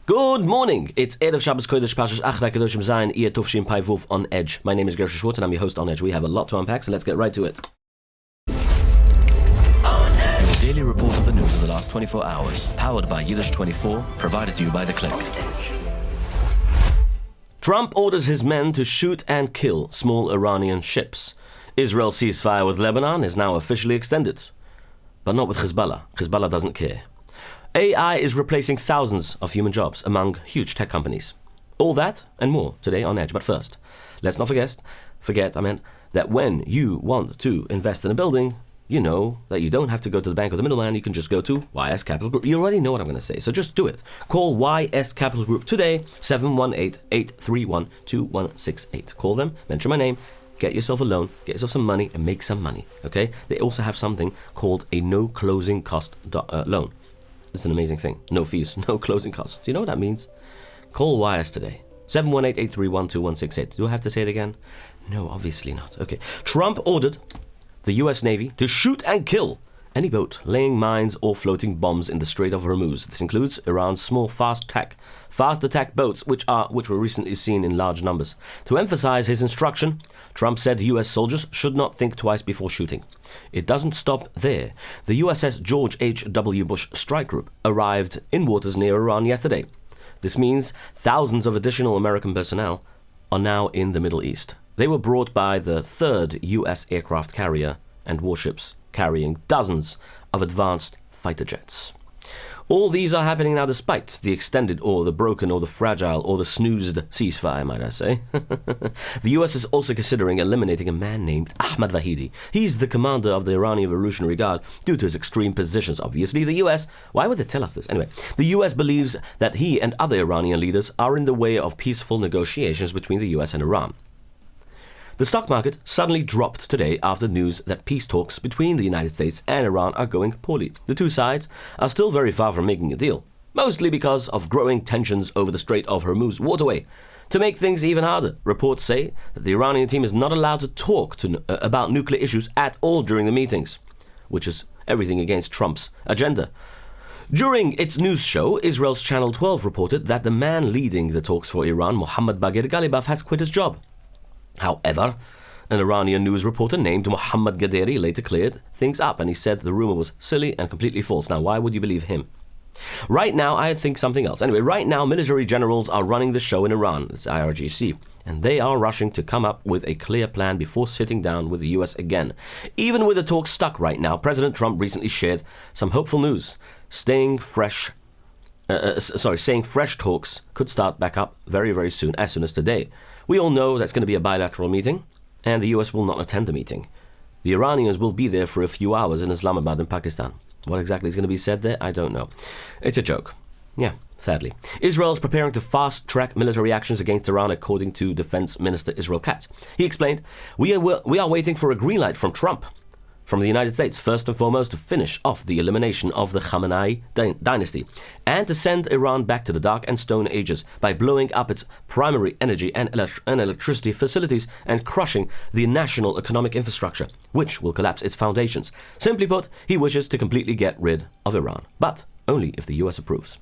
Good morning. It's Erev Shabbos Kodesh Pashas Achrei Kedoshim Zayin Iyeh Tufshin Pai Vuf on Edge. My name is Gershy Schwarcz and I'm your host on Edge. We have a lot to unpack, so let's get right to it. Your daily report of the news of the last 24 hours, powered by Yiddish24, provided to you by The Click. Trump orders his men to shoot and kill small Iranian ships. Israel's ceasefire with Lebanon is now officially extended. But not with Hezbollah. Hezbollah doesn't care. AI is replacing thousands of human jobs among huge tech companies. All that and more today on Edge. But first, let's not forget that when you want to invest in a building, you know that you don't have to go to the bank or the middleman. You can just go to YS Capital Group. You already know what I'm going to say, so just do it. Call YS Capital Group today, 718-831-2168. Call them, mention my name, get yourself a loan, get yourself some money, and make some money, okay? They also have something called a no closing cost loan. It's an amazing thing. No fees, no closing costs. Do you know what that means? Call YS today. 718-831-2168. Do I have to say it again? No, obviously not. Okay. Trump ordered the U.S. Navy to shoot and kill any boat laying mines or floating bombs in the Strait of Hormuz. This includes Iran's small fast attack boats, which were recently seen in large numbers. To emphasize his instruction, Trump said U.S. soldiers should not think twice before shooting. It doesn't stop there. The USS George H.W. Bush strike group arrived in waters near Iran yesterday. This means thousands of additional American personnel are now in the Middle East. They were brought by the third U.S. aircraft carrier and warships carrying dozens of advanced fighter jets. All these are happening now despite the extended or the broken or the fragile or the snoozed ceasefire, might I say. The US is also considering eliminating a man named Ahmad Vahidi. He's the commander of the Iranian Revolutionary Guard due to his extreme positions. Obviously, the US, why would they tell us this? Anyway, the US believes that he and other Iranian leaders are in the way of peaceful negotiations between the US and Iran. The stock market suddenly dropped today after news that peace talks between the United States and Iran are going poorly. The two sides are still very far from making a deal, mostly because of growing tensions over the Strait of Hormuz waterway. To make things even harder, reports say that the Iranian team is not allowed to talk about nuclear issues at all during the meetings, which is everything against Trump's agenda. During its news show, Israel's Channel 12 reported that the man leading the talks for Iran, Mohammad Bagher Ghalibaf, has quit his job. However, an Iranian news reporter named Mohammad Ghaderi later cleared things up, and he said the rumor was silly and completely false. Now, why would you believe him? Right now, I think something else. Anyway, right now, military generals are running the show in Iran, it's IRGC, and they are rushing to come up with a clear plan before sitting down with the US again. Even with the talks stuck right now, President Trump recently shared some hopeful news, saying fresh talks could start back up very, very soon, as soon as today. We all know that's going to be a bilateral meeting, and the US will not attend the meeting. The Iranians will be there for a few hours in Islamabad in Pakistan. What exactly is going to be said there, I don't know. It's a joke. Yeah, sadly. Israel is preparing to fast-track military actions against Iran, according to Defense Minister Israel Katz. He explained, we are waiting for a green light from Trump, from the United States, first and foremost, to finish off the elimination of the Khamenei dynasty and to send Iran back to the Dark and Stone Ages by blowing up its primary energy and electricity facilities and crushing the national economic infrastructure, which will collapse its foundations. Simply put, he wishes to completely get rid of Iran, but only if the US approves.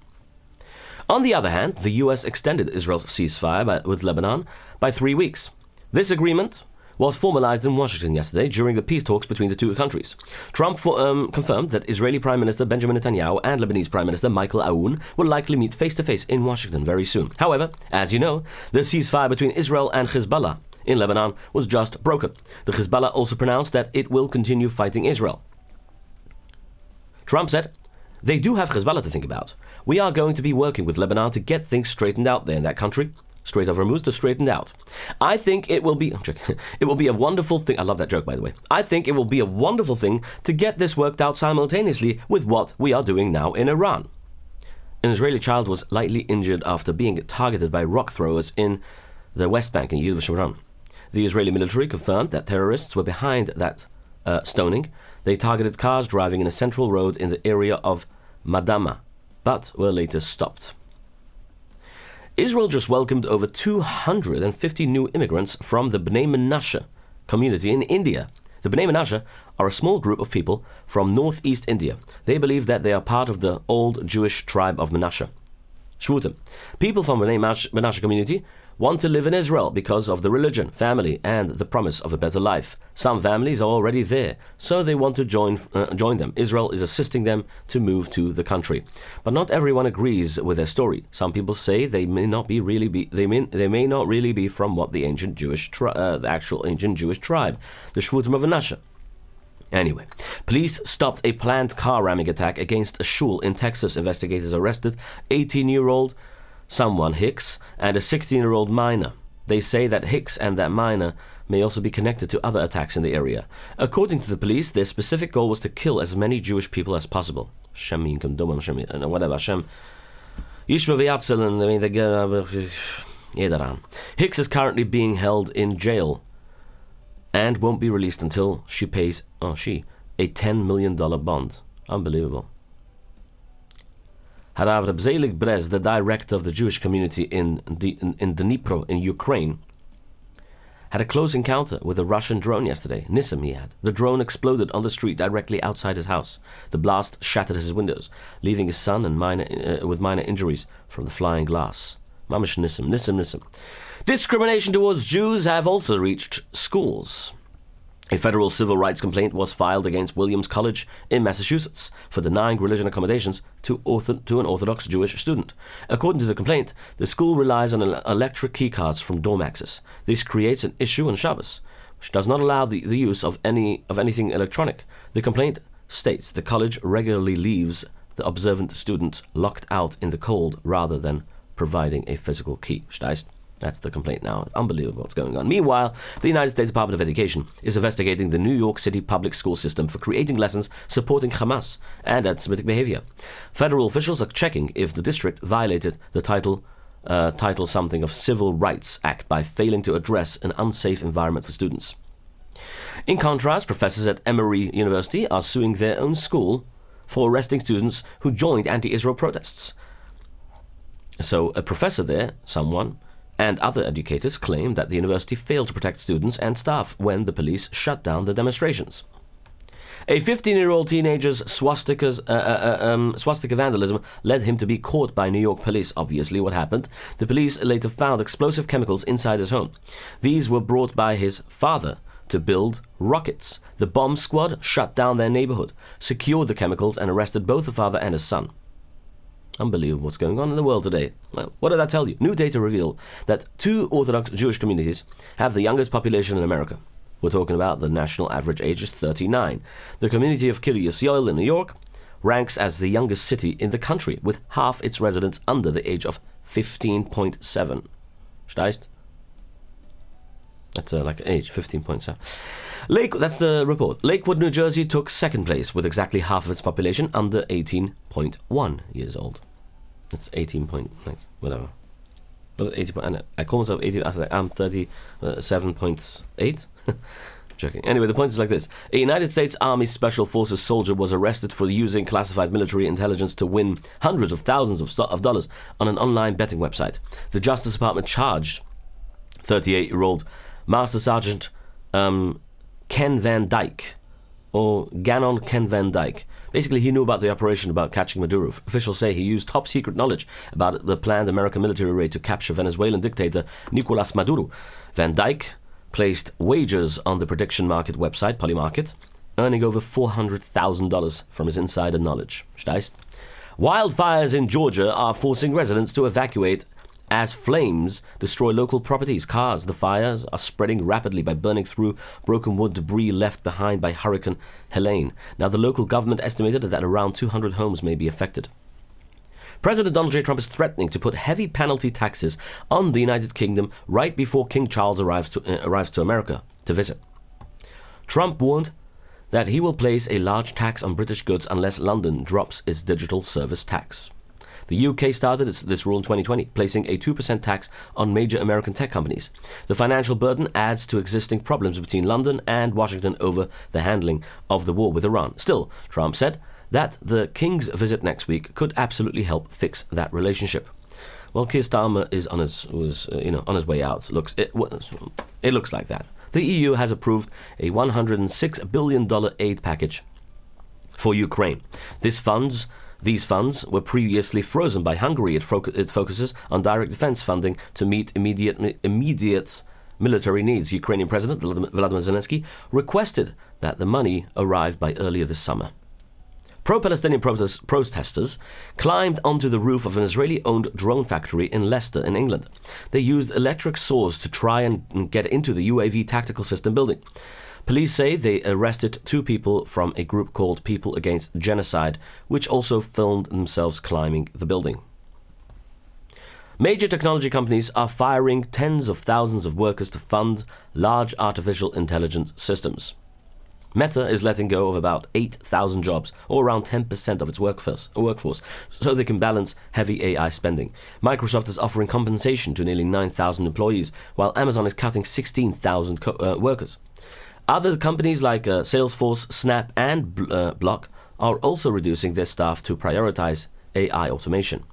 On the other hand, the US extended Israel's ceasefire with Lebanon by 3 weeks. This agreement was formalized in Washington yesterday during the peace talks between the two countries. Trump confirmed that Israeli Prime Minister Benjamin Netanyahu and Lebanese Prime Minister Michael Aoun will likely meet face-to-face in Washington very soon. However, as you know, the ceasefire between Israel and Hezbollah in Lebanon was just broken. The Hezbollah also pronounced that it will continue fighting Israel. Trump said, "They do have Hezbollah to think about. We are going to be working with Lebanon to get things straightened out there in that country. Strait of Hormuz to straighten out. I think it will be a wonderful thing." I love that joke, by the way. "I think it will be a wonderful thing to get this worked out simultaneously with what we are doing now in Iran." An Israeli child was lightly injured after being targeted by rock throwers in the West Bank in Yiddish. The Israeli military confirmed that terrorists were behind that stoning. They targeted cars driving in a central road in the area of Madama, but were later stopped. Israel just welcomed over 250 new immigrants from the Bnei Menashe community in India. The Bnei Menashe are a small group of people from northeast India. They believe that they are part of the old Jewish tribe of Menashe. Shvutim. People from the Menashe community want to live in Israel because of the religion, family, and the promise of a better life. Some families are already there, so they want to join them. Israel is assisting them to move to the country, but not everyone agrees with their story. Some people say they may not really be from what the ancient the actual ancient Jewish tribe, the Shvutim of Menashe. Anyway, police stopped a planned car ramming attack against a shul in Texas. Investigators arrested 18-year-old someone, Hicks, and a 16-year-old minor. They say that Hicks and that minor may also be connected to other attacks in the area. According to the police, their specific goal was to kill as many Jewish people as possible. Whatever. Hicks is currently being held in jail and won't be released until she pays a $10 million bond. Unbelievable. Harav Reb Zelig Brez, the director of the Jewish community in Dnipro in Ukraine, had a close encounter with a Russian drone yesterday. Nissim he had. The drone exploded on the street directly outside his house. The blast shattered his windows, leaving his son and with minor injuries from the flying glass. Mamish Nissim. Discrimination towards Jews have also reached schools. A federal civil rights complaint was filed against Williams College in Massachusetts for denying religion accommodations to an Orthodox Jewish student. According to the complaint, the school relies on electric keycards from dorm access. This creates an issue on Shabbos, which does not allow the use of anything electronic. The complaint states the college regularly leaves the observant students locked out in the cold rather than providing a physical key. That's the complaint now. Unbelievable what's going on. Meanwhile, the United States Department of Education is investigating the New York City public school system for creating lessons supporting Hamas and anti-Semitic behavior. Federal officials are checking if the district violated the title something of Civil Rights Act by failing to address an unsafe environment for students. In contrast, professors at Emory University are suing their own school for arresting students who joined anti-Israel protests. So a professor there, and other educators claim that the university failed to protect students and staff when the police shut down the demonstrations. A 15-year-old teenager's swastika vandalism led him to be caught by New York police. Obviously, what happened? The police later found explosive chemicals inside his home. These were brought by his father to build rockets. The bomb squad shut down their neighborhood, secured the chemicals, and arrested both the father and his son. Unbelievable what's going on in the world today. Well, what did I tell you? New data reveal that 2 Orthodox Jewish communities have the youngest population in America. We're talking about the national average age is 39. The community of Kiryas Yoel in New York ranks as the youngest city in the country, with half its residents under the age of 15.7. Steist? That's like age, 15.7. That's the report. Lakewood, New Jersey took second place with exactly half of its population under 18.1 years old. That's 18 point, whatever. Was it 80 point, I call myself 80, I'm 37.8. Joking. Anyway, the point is like this. A United States Army Special Forces soldier was arrested for using classified military intelligence to win hundreds of thousands of dollars on an online betting website. The Justice Department charged 38-year-old Master Sergeant Ken Van Dyke, or Gannon Ken Van Dyke. Basically, he knew about the operation about catching Maduro. Officials say he used top-secret knowledge about the planned American military raid to capture Venezuelan dictator Nicolas Maduro. Van Dyke placed wagers on the prediction market website, Polymarket, earning over $400,000 from his insider knowledge. Wildfires in Georgia are forcing residents to evacuate as flames destroy local properties, cars. The fires are spreading rapidly by burning through broken wood debris left behind by Hurricane Helene. Now, the local government estimated that around 200 homes may be affected. President Donald J. Trump is threatening to put heavy penalty taxes on the United Kingdom right before King Charles arrives to America to visit. Trump warned that he will place a large tax on British goods unless London drops its digital service tax. The UK started this rule in 2020, placing a 2% tax on major American tech companies. The financial burden adds to existing problems between London and Washington over the handling of the war with Iran. Still, Trump said that the King's visit next week could absolutely help fix that relationship. Well, Keir Starmer is on his way out. It looks like that. The EU has approved a $106 billion aid package for Ukraine. This funds These funds were previously frozen by Hungary. It focuses on direct defense funding to meet immediate military needs. Ukrainian President Vladimir Zelensky requested that the money arrive by earlier this summer. Pro-Palestinian protesters climbed onto the roof of an Israeli-owned drone factory in Leicester, in England. They used electric saws to try and get into the UAV tactical system building. Police say they arrested 2 people from a group called People Against Genocide, which also filmed themselves climbing the building. Major technology companies are firing tens of thousands of workers to fund large artificial intelligence systems. Meta is letting go of about 8,000 jobs, or around 10% of its workforce, so they can balance heavy AI spending. Microsoft is offering compensation to nearly 9,000 employees, while Amazon is cutting 16,000 workers. Other companies like Salesforce, Snap, and Block are also reducing their staff to prioritize AI automation.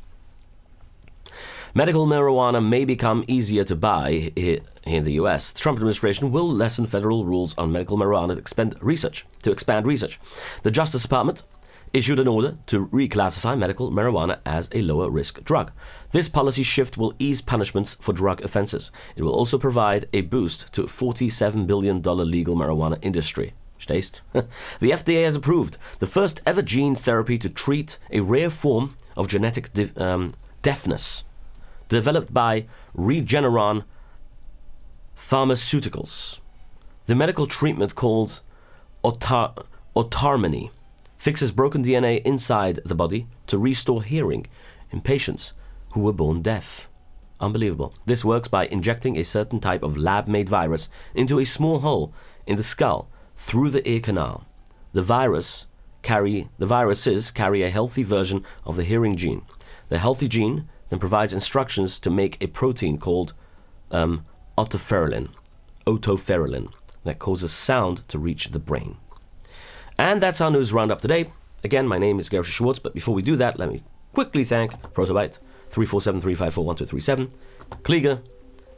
Medical marijuana may become easier to buy here in the US. The Trump administration will lessen federal rules on medical marijuana to expand research. The Justice Department issued an order to reclassify medical marijuana as a lower-risk drug. This policy shift will ease punishments for drug offenses. It will also provide a boost to $47 billion legal marijuana industry. Taste. The FDA has approved the first ever gene therapy to treat a rare form of genetic deafness, developed by Regeneron Pharmaceuticals. The medical treatment called Otarmony fixes broken DNA inside the body to restore hearing in patients who were born deaf. Unbelievable. This works by injecting a certain type of lab-made virus into a small hole in the skull through the ear canal. The viruses carry a healthy version of the hearing gene. The healthy gene then provides instructions to make a protein called otoferlin that causes sound to reach the brain. And that's our news roundup today. Again, my name is Gershy Schwarcz, but before we do that, let me quickly thank Protobyte, 347-354-1237, Kliga,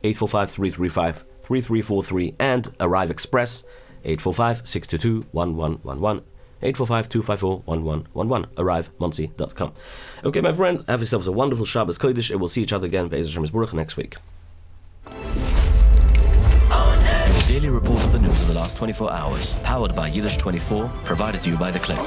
845-335-3343, and Arrive Express, 845-622-1111, 845-254-1111, arrivemonsi.com. Okay, my friends, have yourselves a wonderful Shabbos Kodesh, and we'll see each other again, Be'ez Hashem Yisborach, next week. Your daily report of the news of the last 24 hours, powered by Yiddish24, provided to you by The Click.